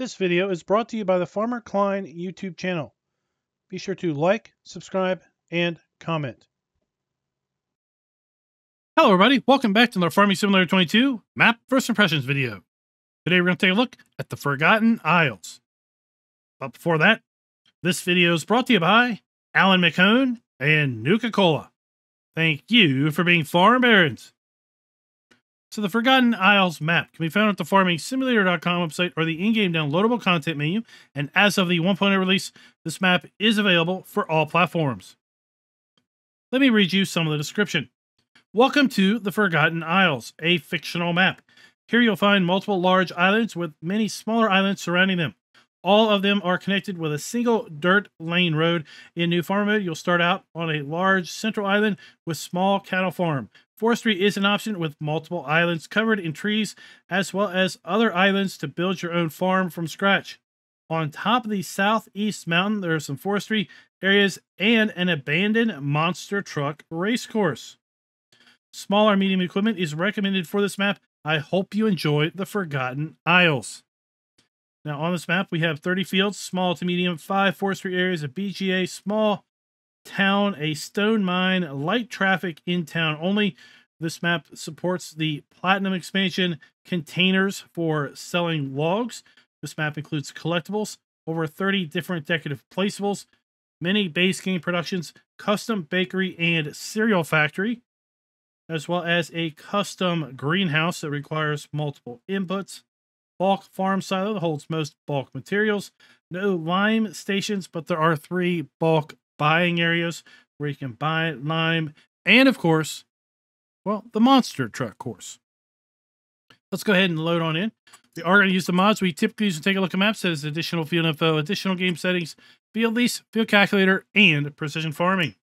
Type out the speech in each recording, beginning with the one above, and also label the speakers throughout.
Speaker 1: This video is brought to you by the Farmer Klein YouTube channel. Be sure to like, subscribe, and comment.
Speaker 2: Hello everybody, welcome back to the Farming Simulator 22 map first impressions video. Today we're going to take a look at the Forgotten Isles. But before that, this video is brought to you by Alan McCone and Nuka-Cola. Thank you for being farm barons. So the Forgotten Isles map can be found at the farmingsimulator.com website or the in-game downloadable content menu, and as of the 1.0 release, this map is available for all platforms. Let me read you some of the description. Welcome to the Forgotten Isles, a fictional map. Here you'll find multiple large islands with many smaller islands surrounding them. All of them are connected with a single dirt lane road. In new farm mode, you'll start out on a large central island with small cattle farm. Forestry is an option with multiple islands covered in trees, as well as other islands to build your own farm from scratch. On top of the southeast mountain, there are some forestry areas and an abandoned monster truck race course. Small or medium equipment is recommended for this map. I hope you enjoy the Forgotten Isles. Now on this map, we have 30 fields, small to medium, 5 forestry areas, a BGA, small town, a stone mine, light traffic in town only. This map supports the Platinum expansion, containers for selling logs. This map includes collectibles, over 30 different decorative placeables, many base game productions, custom bakery and cereal factory, as well as a custom greenhouse that requires multiple inputs, bulk farm silo that holds most bulk materials, no lime stations, but there are 3 bulk buying areas where you can buy lime, and of course, well, the monster truck course. Let's go ahead and load on in. We are going to use the mods we typically use to take a look at maps. That is additional field info, additional game settings, field lease, field calculator, and precision farming.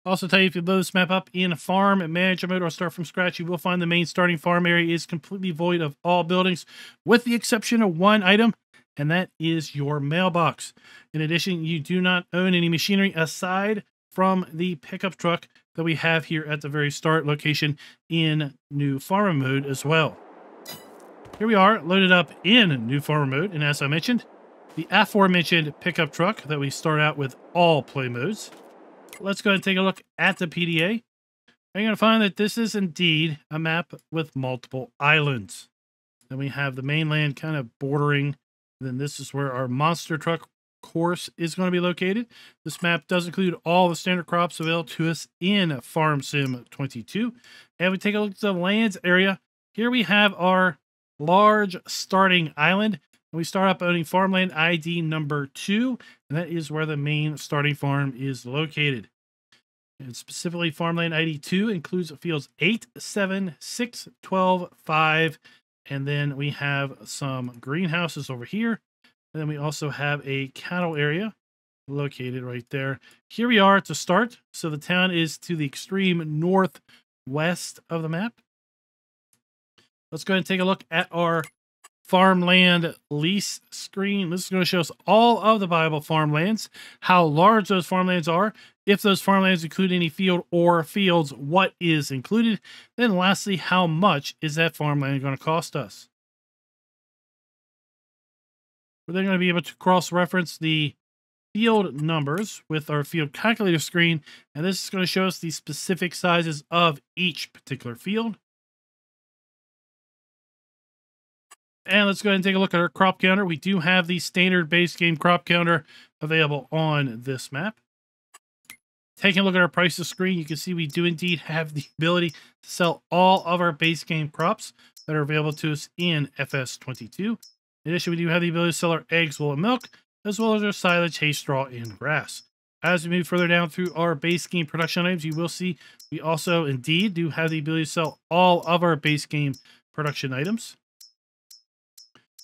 Speaker 2: Also tell you, if you load this map up in farm manager mode or start from scratch, you will find the main starting farm area is completely void of all buildings, with the exception of one item, and that is your mailbox. In addition, you do not own any machinery aside from the pickup truck that we have here at the very start location in new farmer mode as well. Here we are loaded up in new farmer mode, and as I mentioned, the aforementioned pickup truck that we start out with all play modes. Let's go ahead and take a look at the PDA. You're going to find that this is indeed a map with multiple islands. Then we have the mainland kind of bordering. Then this is where our monster truck course is going to be located. This map does include all the standard crops available to us in Farm Sim 22. And we take a look at the lands area. Here we have our large starting island. We start up owning farmland ID number 2, and that is where the main starting farm is located. And specifically, farmland ID 2 includes fields 8, 7, 6, 12, 5, and then we have some greenhouses over here. And then we also have a cattle area located right there. Here we are to start. So the town is to the extreme northwest of the map. Let's go ahead and take a look at our farmland lease screen. This is going to show us all of the viable farmlands, how large those farmlands are, if those farmlands include any field or fields, what is included, then lastly, how much is that farmland going to cost us. We're then going to be able to cross-reference the field numbers with our field calculator screen, and this is going to show us the specific sizes of each particular field. And let's go ahead and take a look at our crop counter. We do have the standard base game crop counter available on this map. Taking a look at our prices screen, you can see we do indeed have the ability to sell all of our base game crops that are available to us in FS22. In addition, we do have the ability to sell our eggs, wool, and milk, as well as our silage, hay, straw, and grass. As we move further down through our base game production items, you will see we also indeed do have the ability to sell all of our base game production items.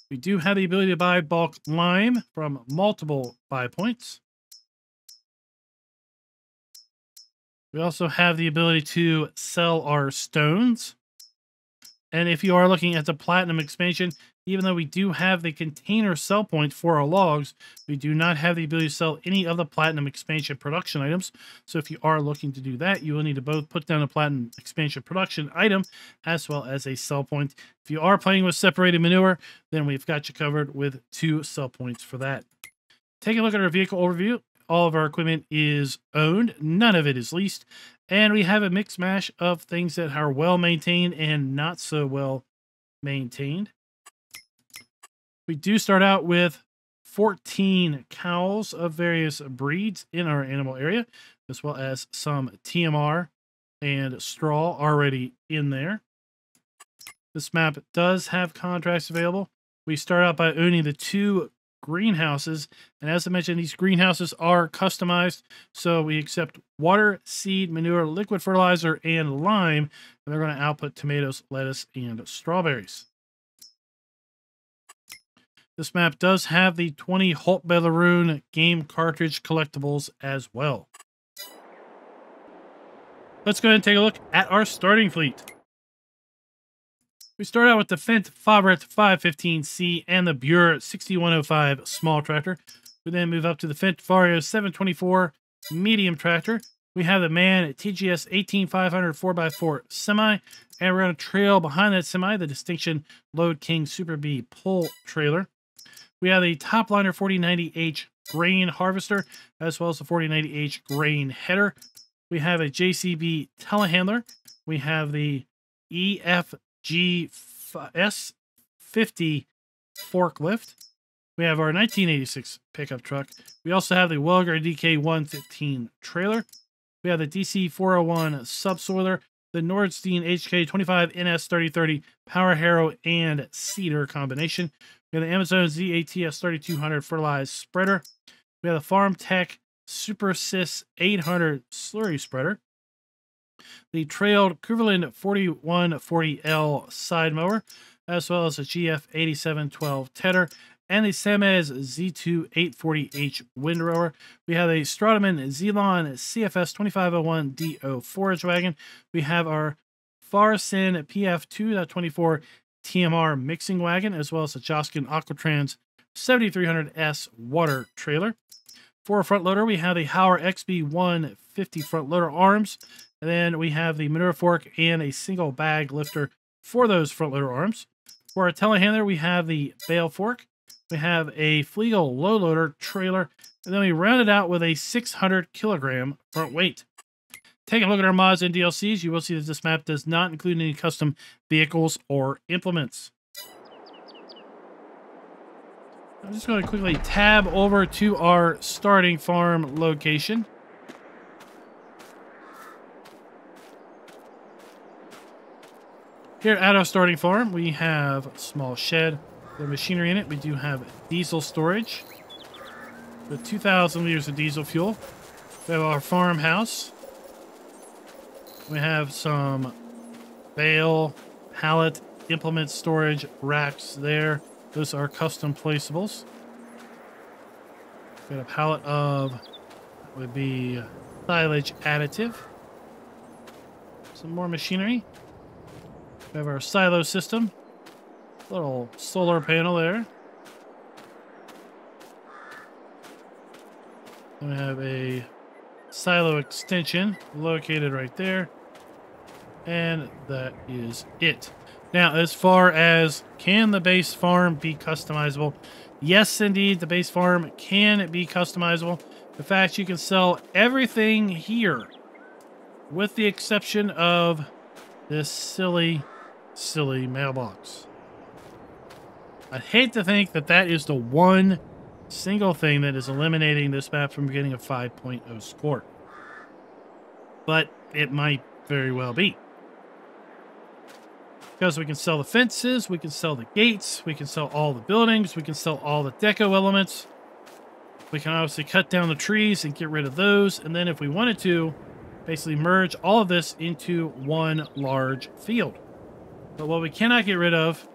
Speaker 2: We do have the ability to buy bulk lime from multiple buy points. We also have the ability to sell our stones. And if you are looking at the Platinum expansion, even though we do have the container sell point for our logs, we do not have the ability to sell any of the platinum expansion production items. So if you are looking to do that, you will need to both put down a platinum expansion production item as well as a sell point. If you are playing with separated manure, then we've got you covered with 2 sell points for that. Take a look at our vehicle overview. All of our equipment is owned. None of it is leased. And we have a mixed mash of things that are well maintained and not so well maintained. We do start out with 14 cows of various breeds in our animal area, as well as some TMR and straw already in there. This map does have contracts available. We start out by owning the 2 greenhouses, and as I mentioned, these greenhouses are customized, so we accept water, seed, manure, liquid fertilizer, and lime, and they're going to output tomatoes, lettuce, and strawberries. This map does have the 20 Holt Belarune game cartridge collectibles as well. Let's go ahead and take a look at our starting fleet. We start out with the Fendt Fabric 515C and the Bure 6105 small tractor. We then move up to the Fendt Vario 724 medium tractor. We have the MAN TGS 18500 4x4 semi, and we're going to trail behind that semi the Distinction Load King Super B pull trailer. We have the Topliner 4090H grain harvester, as well as the 4090H grain header. We have a JCB telehandler. We have the EFG S50 forklift. We have our 1986 pickup truck. We also have the Welger DK115 trailer. We have the DC401 subsoiler, the Nordstein HK25 NS3030 Power Harrow and Cedar combination. We have the Amazon ZATS 3200 fertilized spreader. We have the Farm Tech Super Sys 800 slurry spreader. The trailed Cleveland 4140L side mower, as well as the GF 8712 tedder, and the Samez Z2 840H windrower. We have a Strataman Zelon CFS 2501 DO forage wagon. We have our Farsin PF 2.24 TMR mixing wagon, as well as the Joskin Aquatrans 7300S water trailer. For a front loader, we have the Hauer XB 150 front loader arms, and then we have the manure fork and a single bag lifter for those front loader arms. For our telehandler, we have the bale fork. We have a Flegel low loader trailer, and then we round it out with a 600 kilogram front weight. Taking a look at our mods and DLCs, you will see that this map does not include any custom vehicles or implements. I'm just going to quickly tab over to our starting farm location. Here at our starting farm, we have a small shed with machinery in it. We do have diesel storage with 2,000 liters of diesel fuel. We have our farmhouse. We have some bale, pallet, implement storage racks there. Those are custom placeables. Got a pallet of, would be silage additive. Some more machinery. We have our silo system. Little solar panel there. And we have a silo extension located right there. And that is it. Now, as far as can the base farm be customizable? Yes, indeed, the base farm can be customizable. In fact, you can sell everything here with the exception of this silly mailbox. I'd hate to think that that is the one single thing that is eliminating this map from getting a 5.0 score. But it might very well be. Because we can sell the fences, we can sell the gates, we can sell all the buildings, we can sell all the deco elements. We can obviously cut down the trees and get rid of those. And then if we wanted to, basically merge all of this into one large field. But what we cannot get rid of,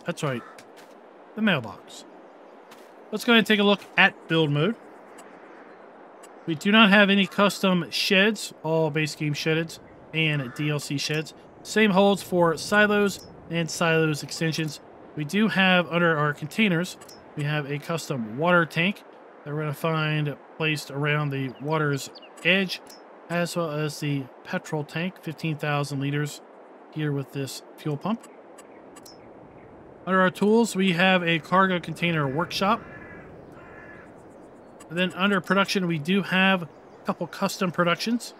Speaker 2: that's right, the mailbox. Let's go ahead and take a look at build mode. We do not have any custom sheds, all base game sheds and DLC sheds. Same holds for silos, and silos extensions. We do have under our containers, we have a custom water tank that we're going to find placed around the water's edge, as well as the petrol tank, 15,000 liters here with this fuel pump. Under our tools, we have a cargo container workshop. And then under production, we do have a couple custom productions.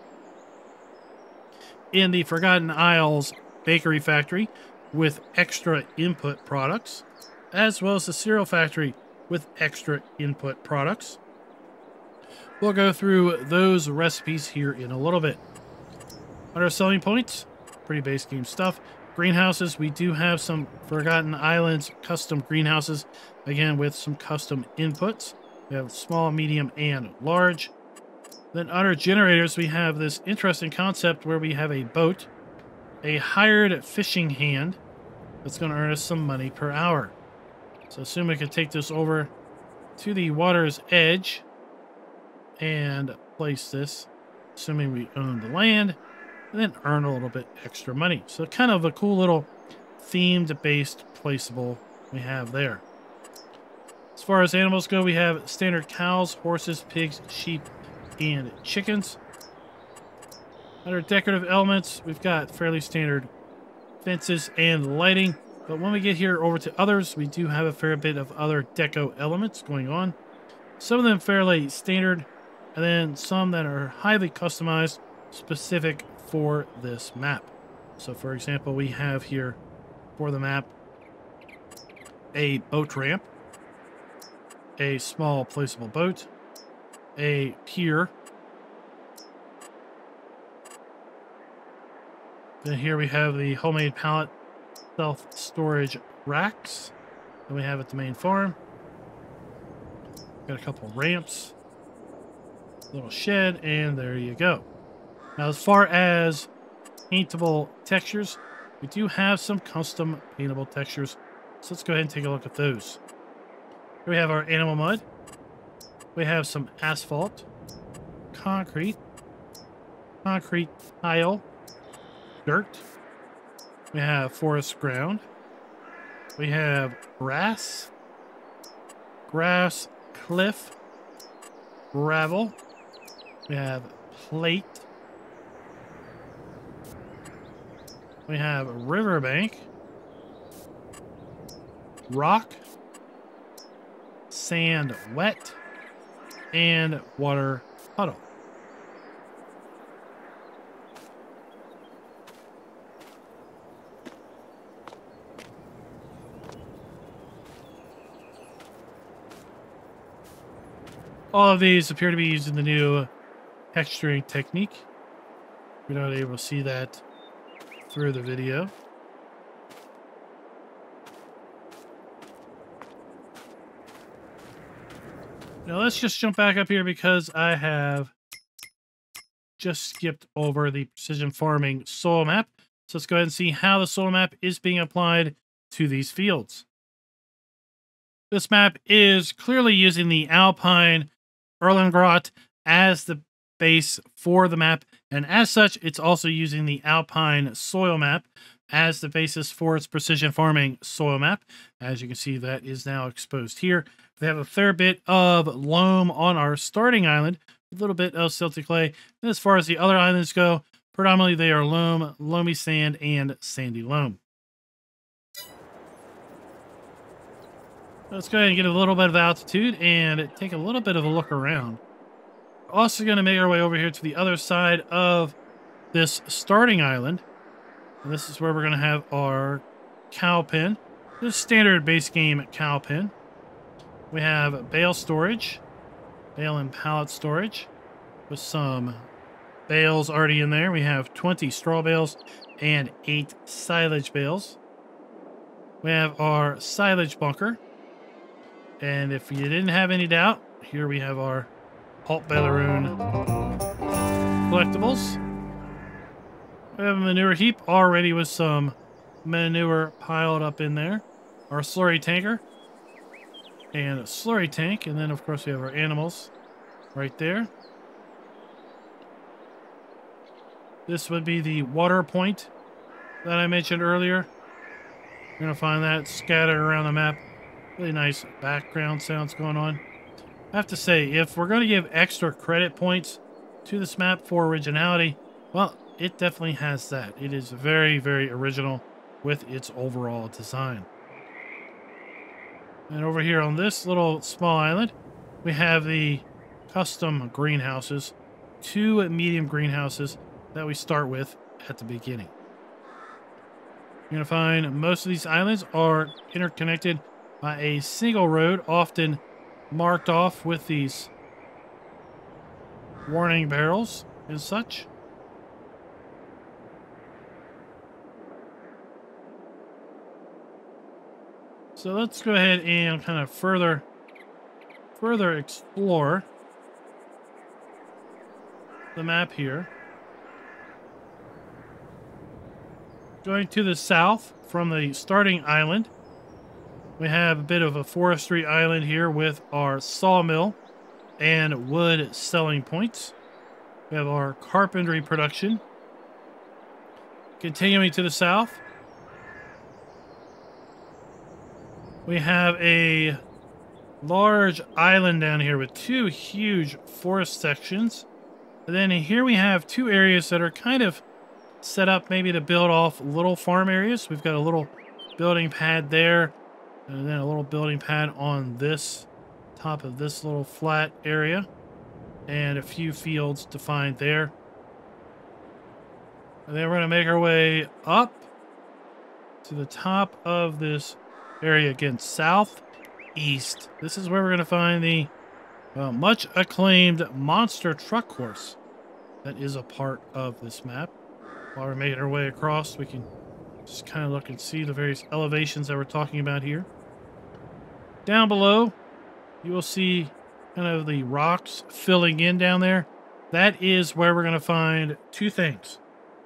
Speaker 2: In the Forgotten Isles bakery factory with extra input products, as well as the cereal factory with extra input products. We'll go through those recipes here in a little bit. Under selling points, pretty base game stuff. Greenhouses, we do have some Forgotten Islands custom greenhouses, again with some custom inputs. We have small, medium, and large. Then under generators, we have this interesting concept where we have a boat, a hired fishing hand that's going to earn us some money per hour. So assume we can take this over to the water's edge and place this, assuming we own the land, and then earn a little bit extra money. So kind of a cool little themed-based placeable we have there. As far as animals go, we have standard cows, horses, pigs, sheep, and chickens. Under decorative elements, we've got fairly standard fences and lighting. But when we get here over to others, we do have a fair bit of other deco elements going on. Some of them fairly standard, and then some that are highly customized, specific for this map. So for example, we have here for the map a boat ramp, a small placeable boat, a pier. Then here we have the homemade pallet self-storage racks that we have at the main farm. Got a couple ramps, little shed, and there you go. Now, as far as paintable textures, we do have some custom paintable textures. So let's go ahead and take a look at those. Here we have our animal mud. We have some asphalt, concrete tile, dirt. We have forest ground. We have grass, cliff, gravel. We have plate. We have riverbank, rock, sand wet, and water puddle. All of these appear to be using the new texturing technique. You're not able to see that through the video. Now let's just jump back up here because I have just skipped over the precision farming soil map. So let's go ahead and see how the soil map is being applied to these fields. This map is clearly using the Alpine Erlengrot as the base for the map, and as such, it's also using the Alpine soil map as the basis for its precision farming soil map. As you can see, that is now exposed here. We have a fair bit of loam on our starting island, a little bit of silty clay. And as far as the other islands go, predominantly they are loam, loamy sand, and sandy loam. Let's go ahead and get a little bit of altitude and take a little bit of a look around. We're also going to make our way over here to the other side of this starting island. And this is where we're going to have our cow pen. This standard base game cow pen. We have bale storage, bale and pallet storage with some bales already in there. We have 20 straw bales and 8 silage bales. We have our silage bunker. And if you didn't have any doubt, here we have our Halt Bailaroon collectibles. We have a manure heap already with some manure piled up in there. Our slurry tanker and a slurry tank. And then, of course, we have our animals right there. This would be the water point that I mentioned earlier. You're going to find that scattered around the map. Really nice background sounds going on. I have to say, if we're going to give extra credit points to this map for originality, well, it definitely has that. It is very, very original with its overall design. And over here on this little small island, we have the custom greenhouses, 2 medium greenhouses that we start with at the beginning. You're going to find most of these islands are interconnected by a single road, often marked off with these warning barrels and such. So let's go ahead and kind of further explore the map here. Going to the south from the starting island, we have a bit of a forestry island here with our sawmill and wood selling points. We have our carpentry production. Continuing to the south, we have a large island down here with 2 huge forest sections. And then here we have 2 areas that are kind of set up maybe to build off little farm areas. We've got a little building pad there, and then a little building pad on this top of this little flat area, and a few fields defined there. And then we're going to make our way up to the top of this area again, southeast. This is where we're going to find the much acclaimed monster truck course that is a part of this map. While we're making our way across, we can just kind of look and see the various elevations that we're talking about here. Down below, you will see kind of the rocks filling in down there. That is where we're going to find 2 things.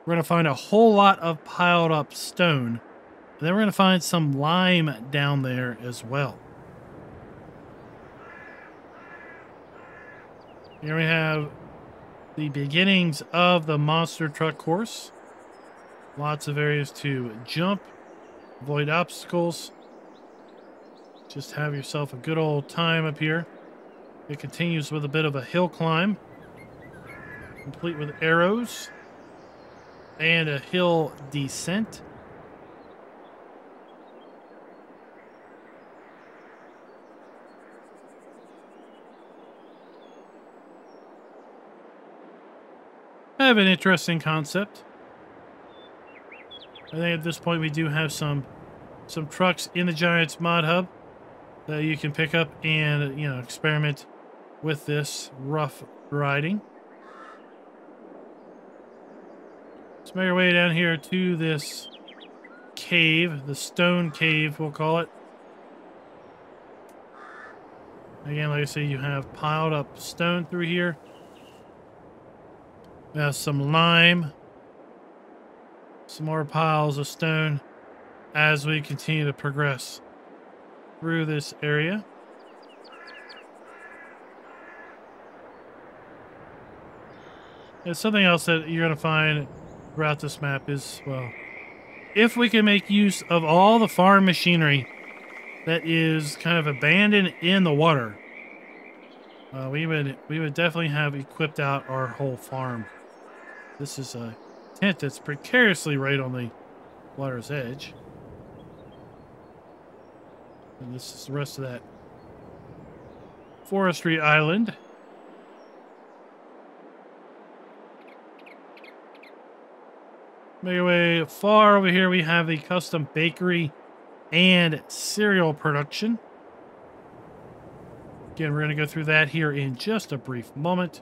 Speaker 2: We're going to find a whole lot of piled up stone. And then we're going to find some lime down there as well. Here we have the beginnings of the monster truck course. Lots of areas to jump, avoid obstacles. Just have yourself a good old time up here. It continues with a bit of a hill climb, complete with arrows and a hill descent. I have an interesting concept. I think at this point we do have some trucks in the Giants mod hub that you can pick up and, you know, experiment with this rough riding. Let's make our way down here to this cave, the stone cave, we'll call it. Again, like I say, you have piled up stone through here. We have some lime. Some more piles of stone as we continue to progress through this area. And something else that you're going to find throughout this map is, well, if we can make use of all the farm machinery that is kind of abandoned in the water, we would definitely have equipped out our whole farm. This is a tent that's precariously right on the water's edge. And this is the rest of that forestry island. Make our way far over here, we have the custom bakery and cereal production. Again, we're going to go through that here in just a brief moment.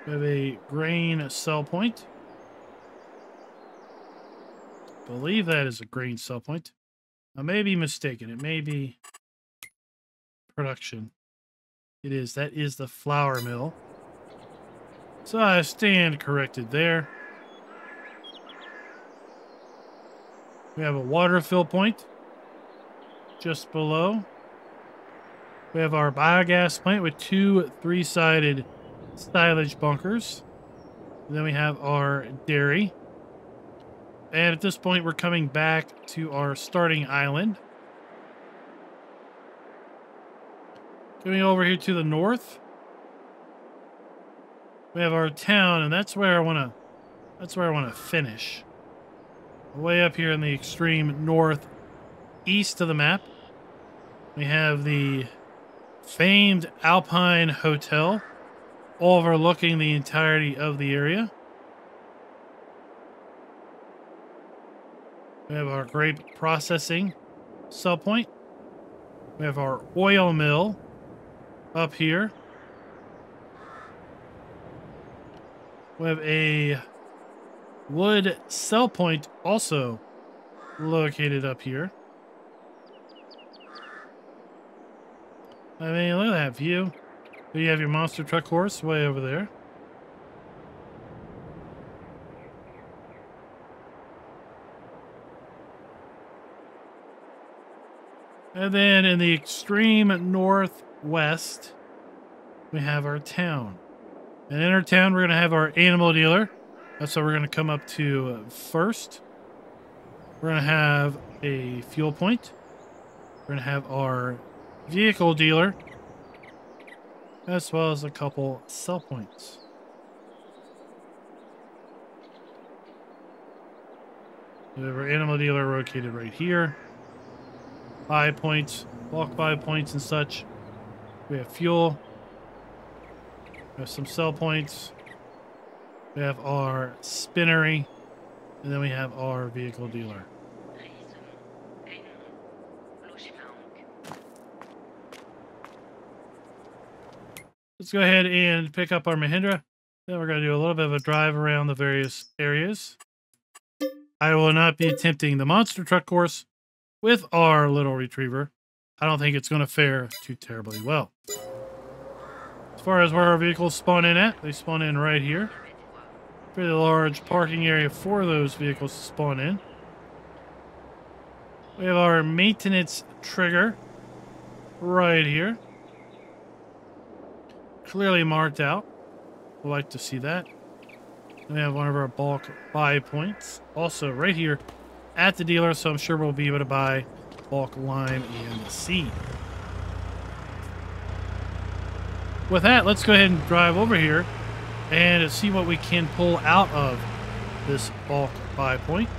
Speaker 2: We have a grain sell point. I believe that is a grain sell point. I may be mistaken. It may be production. It is. That is the flour mill. So I stand corrected there. We have a water fill point just below. We have our biogas plant with 2 3-sided silage bunkers. Then we have our dairy. And at this point, we're coming back to our starting island. Coming over here to the north, we have our town, and that's where I want to finish. Way up here in the extreme northeast of the map, we have the famed Alpine Hotel, overlooking the entirety of the area. We have our grape processing sell point. We have our oil mill up here. We have a wood sell point also located up here. I mean, look at that view. You have your monster truck course way over there. And then in the extreme northwest, we have our town. And in our town, we're going to have our animal dealer. That's what we're going to come up to first. We're going to have a fuel point. We're going to have our vehicle dealer, as well as a couple sell points. We have our animal dealer located right here. Buy points, bulk buy points and such. We have fuel. We have some sell points. We have our spinnery. And then we have our vehicle dealer. Let's go ahead and pick up our Mahindra. Then we're going to do a little bit of a drive around the various areas. I will not be attempting the monster truck course with our little retriever. I don't think it's going to fare too terribly well. As far as where our vehicles spawn in at, they spawn in right here. Pretty large parking area for those vehicles to spawn in. We have our maintenance trigger right here. Clearly marked out. We'd like to see that. And we have one of our bulk buy points also right here at the dealer, so I'm sure we'll be able to buy bulk lime and seed. With that, let's go ahead and drive over here and see what we can pull out of this bulk buy point.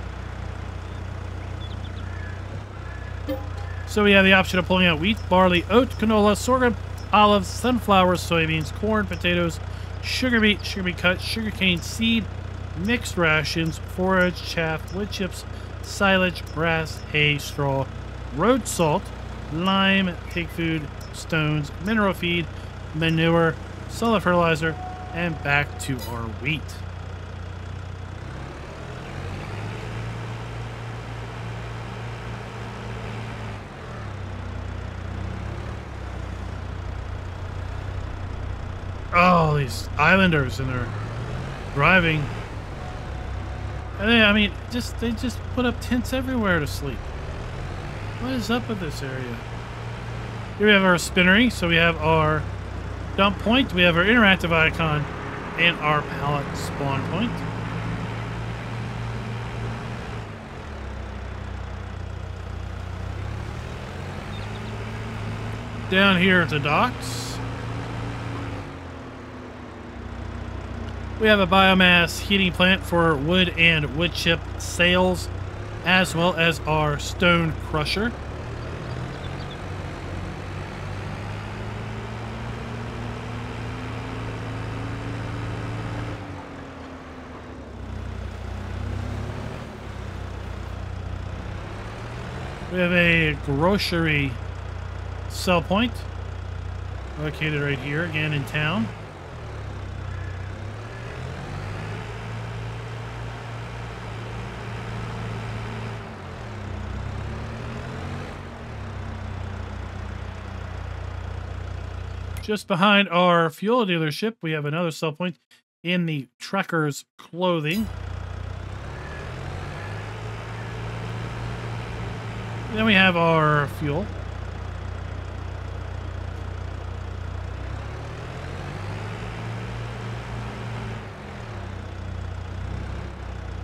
Speaker 2: So we have the option of pulling out wheat, barley, oat, canola, sorghum, olives, sunflower, soybeans, corn, potatoes, sugar beet cut, sugarcane seed, mixed rations, forage, chaff, wood chips, silage, grass, hay, straw, road salt, lime, pig food, stones, mineral feed, manure, solid fertilizer, and back to our wheat. Oh, these islanders and they're driving. And they, I mean, they just put up tents everywhere to sleep. What is up with this area? Here we have our spinnery. So we have our dump point. We have our interactive icon and our pallet spawn point. Down here at the docks, we have a biomass heating plant for wood and wood chip sales, as well as our stone crusher. We have a grocery sell point located right here, again in town. Just behind our fuel dealership, we have another sell point in the trucker's clothing. Then we have our fuel.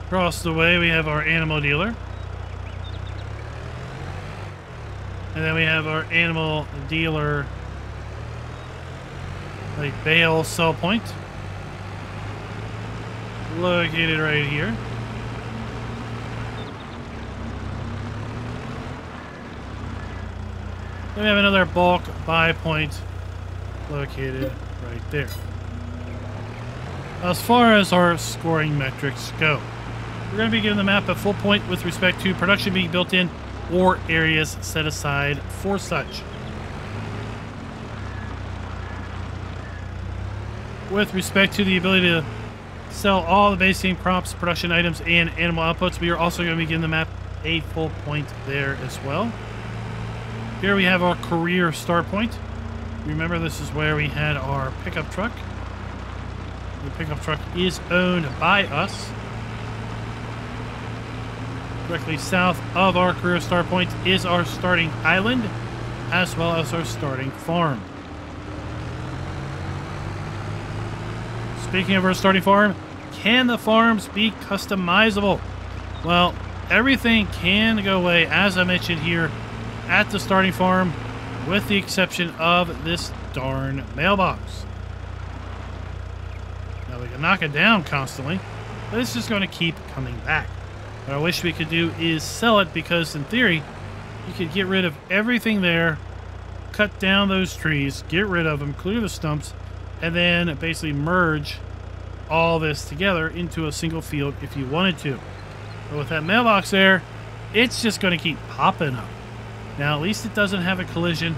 Speaker 2: Across the way, we have our animal dealer. And then we have our animal dealer, like bale sell point, located right here. Then we have another bulk buy point located right there. As far as our scoring metrics go, we're going to be giving the map a full point with respect to production being built in or areas set aside for such. With respect to the ability to sell all the base game crops, production items, and animal outputs, we are also going to be giving the map a full point there as well. Here we have our career start point. Remember, this is where we had our pickup truck. The pickup truck is owned by us. Directly south of our career start point is our starting island, as well as our starting farm. Speaking of our starting farm, can the farms be customizable? Well, everything can go away, as I mentioned here, at the starting farm, with the exception of this darn mailbox. Now, we can knock it down constantly, but it's just going to keep coming back. What I wish we could do is sell it, because in theory, you could get rid of everything there, cut down those trees, get rid of them, clear the stumps, and then basically merge all this together into a single field if you wanted to. But with that mailbox there, it's just going to keep popping up. Now, at least it doesn't have a collision.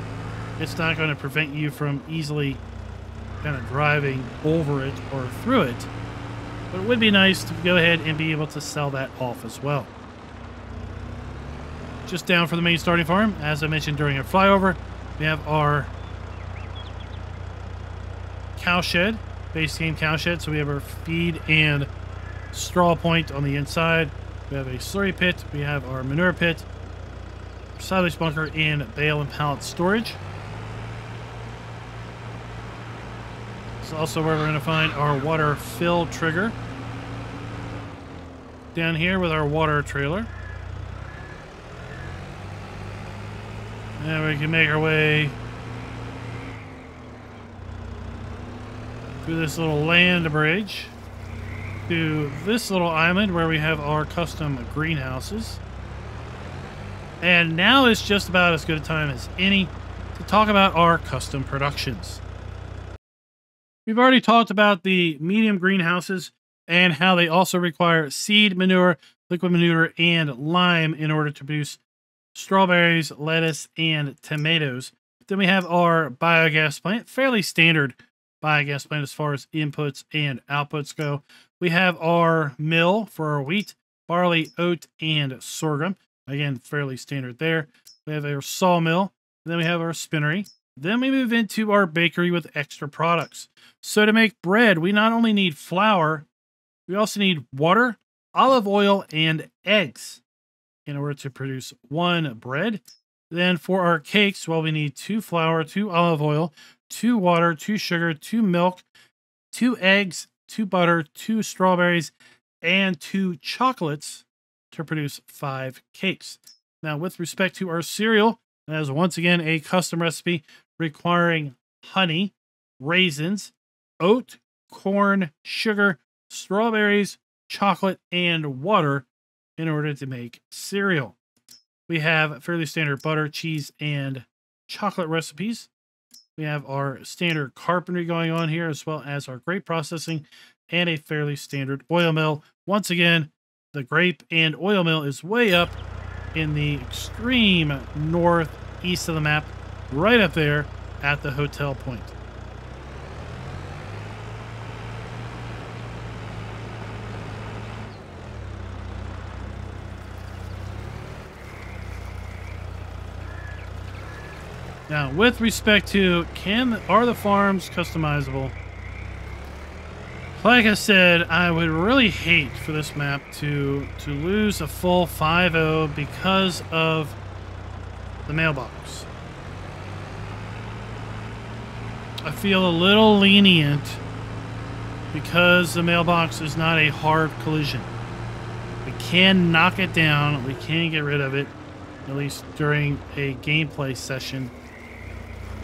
Speaker 2: It's not going to prevent you from easily kind of driving over it or through it. But it would be nice to go ahead and be able to sell that off as well. Just down for the main starting farm, as I mentioned during our flyover, we have our cow shed, base game cow shed. So we have our feed and straw point on the inside. We have a slurry pit. We have our manure pit, silage bunker, and bale and pallet storage. It's also where we're going to find our water fill trigger. Down here with our water trailer. And we can make our way through this little land bridge to this little island where we have our custom greenhouses. And now is just about as good a time as any to talk about our custom productions. We've already talked about the medium greenhouses and how they also require seed manure, liquid manure, and lime in order to produce strawberries, lettuce, and tomatoes. Then we have our biogas plant, fairly standard biogas plant as far as inputs and outputs go. We have our mill for our wheat, barley, oat, and sorghum. Again, fairly standard there. We have our sawmill. Then we have our spinnery. Then we move into our bakery with extra products. So to make bread, we not only need flour, we also need water, olive oil, and eggs in order to produce one bread. Then for our cakes, well, we need 2 flour, 2 olive oil, 2 water, 2 sugar, 2 milk, 2 eggs, 2 butter, 2 strawberries, and 2 chocolates to produce 5 cakes. Now, with respect to our cereal, that is once again a custom recipe requiring honey, raisins, oat, corn, sugar, strawberries, chocolate, and water in order to make cereal. We have fairly standard butter, cheese, and chocolate recipes. We have our standard carpentry going on here, as well as our grape processing and a fairly standard oil mill. Once again, the grape and oil mill is way up in the extreme northeast of the map, right up there at the hotel point. Now, with respect to are the farms customizable? Like I said, I would really hate for this map to lose a full 5-0 because of the mailbox. I feel a little lenient because the mailbox is not a hard collision. We can knock it down. We can get rid of it, at least during a gameplay session.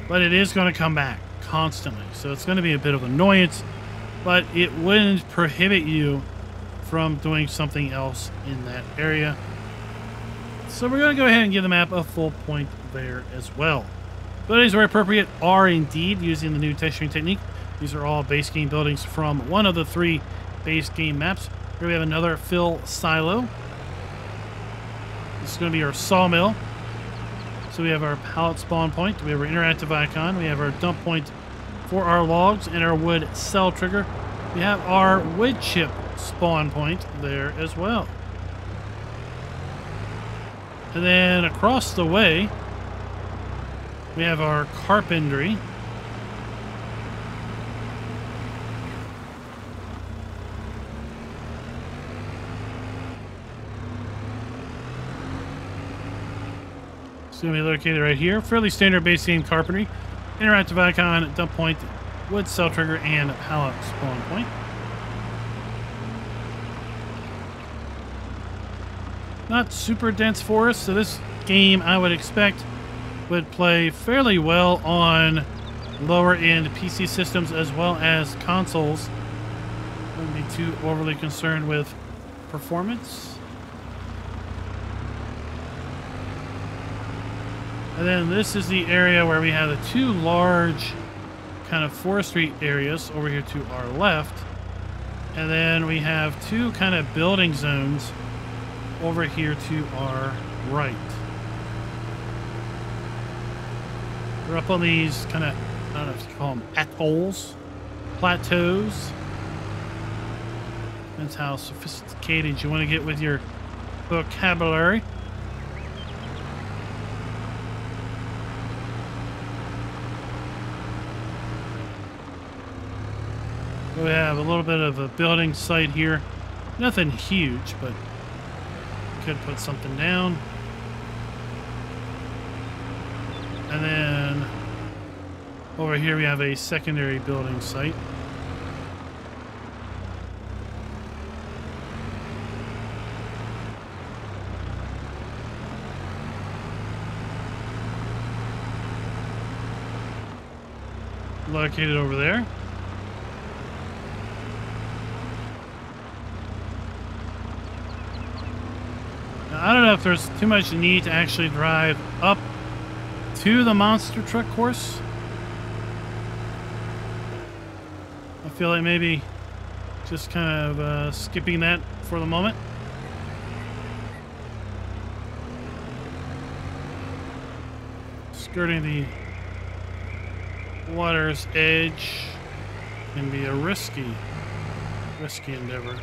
Speaker 2: But it is going to come back constantly. So it's going to be a bit of annoyance, but it wouldn't prohibit you from doing something else in that area. So we're going to go ahead and give the map a full point there as well. Buildings where appropriate are indeed using the new texturing technique. These are all base game buildings from one of the 3 base game maps. Here we have another fill silo. This is going to be our sawmill. So we have our pallet spawn point. We have our interactive icon. We have our dump point for our logs and our wood cell trigger. We have our wood chip spawn point there as well. And then across the way, we have our carpentry. It's going to be located right here. Fairly standard base game carpentry. Interactive icon, dump point, wood cell trigger, and pallet spawn point. Not super dense forest, so this game I would expect would play fairly well on lower end PC systems as well as consoles. Wouldn't be too overly concerned with performance. And then this is the area where we have the 2 large kind of forestry areas over here to our left. And then we have 2 kind of building zones over here to our right. We're up on these kind of, I don't know if you call them atolls, plateaus. That's how sophisticated you want to get with your vocabulary. We have a little bit of a building site here. Nothing huge, but could put something down. And then over here we have a secondary building site. Located over there. I don't know if there's too much need to actually drive up to the monster truck course. I feel like maybe just kind of skipping that for the moment. Skirting the water's edge can be a risky endeavor.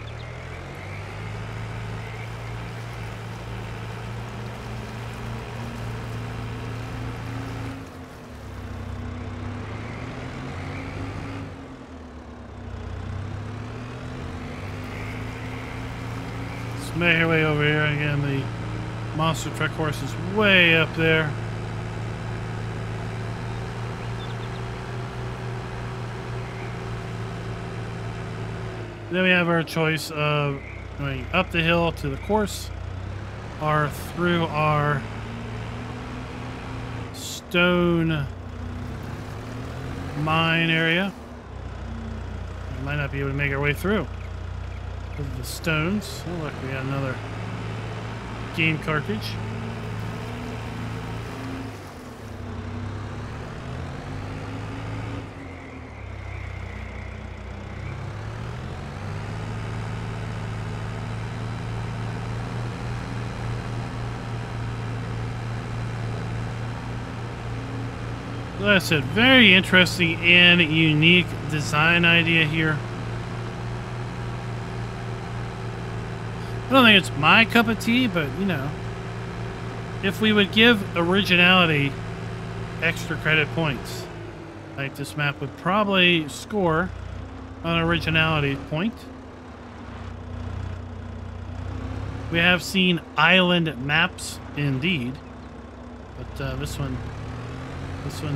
Speaker 2: Make our way over here. Again, the monster truck course is way up there. Then we have our choice of going up the hill to the course or through our stone mine area. We might not be able to make our way through. Of the stones. Oh, look, we got another game cartridge. Like I said, very interesting and unique design idea here. I don't think it's my cup of tea, but, you know, if we would give originality extra credit points, like this map would probably score an originality point. We have seen island maps, indeed, but this one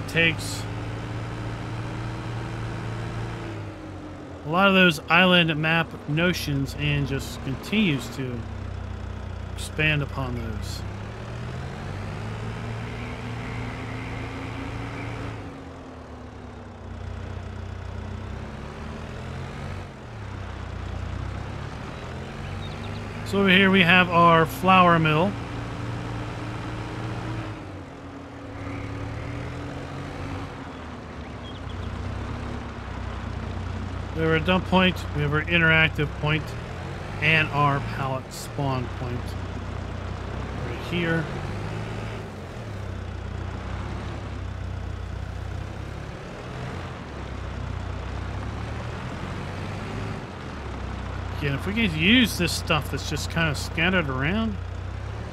Speaker 2: takes a lot of those island map notions and just continues to expand upon those. So over here we have our flour mill. We have our dump point, we have our interactive point, and our pallet spawn point right here. Again, if we could use this stuff that's just kind of scattered around,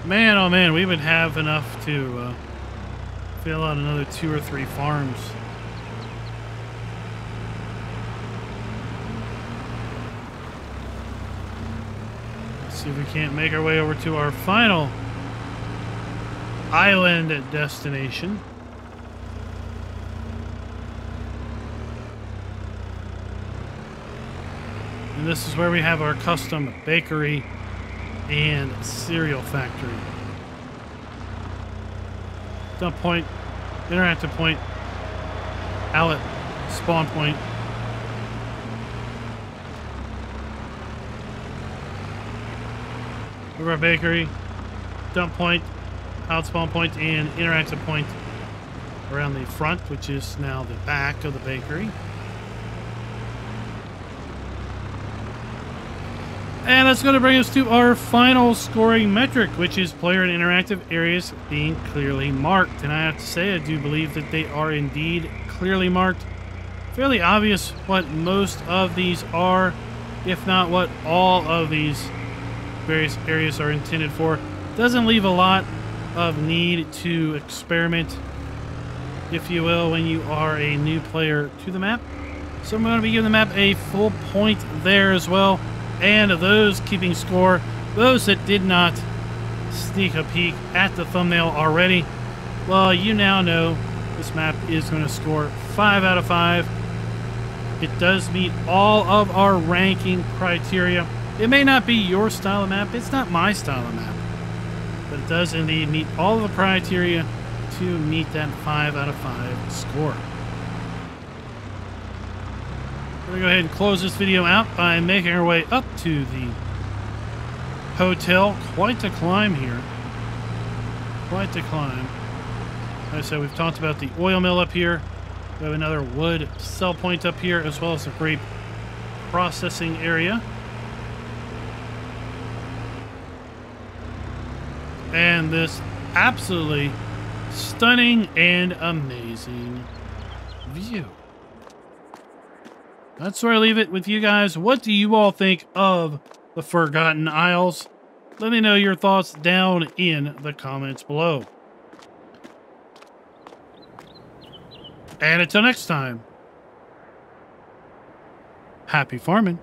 Speaker 2: man, oh man, we would have enough to fill out another 2 or 3 farms. Let's see if we can't make our way over to our final island destination. And this is where we have our custom bakery and cereal factory. Dump point, interactive point, outlet, spawn point. We have our bakery, dump point, outlet spawn point, and interactive point around the front, which is now the back of the bakery. And that's going to bring us to our final scoring metric, which is player and interactive areas being clearly marked. And I have to say, I do believe that they are indeed clearly marked. Fairly obvious what most of these are, if not what all of these various areas are intended for. Doesn't leave a lot of need to experiment, if you will, when you are a new player to the map. So I'm going to be giving the map a full point there as well. And those keeping score, those that did not sneak a peek at the thumbnail already, well, you now know this map is going to score 5 out of 5. It does meet all of our ranking criteria. It may not be your style of map, it's not my style of map, but it does indeed meet all of the criteria to meet that 5 out of 5 score. We're going to go ahead and close this video out by making our way up to the hotel. Quite a climb here. Quite a climb. Like I said, we've talked about the oil mill up here. We have another wood sell point up here, as well as a grape processing area. And this absolutely stunning and amazing view. That's where I leave it with you guys. What do you all think of the Forgotten Isles? Let me know your thoughts down in the comments below. And until next time, happy farming.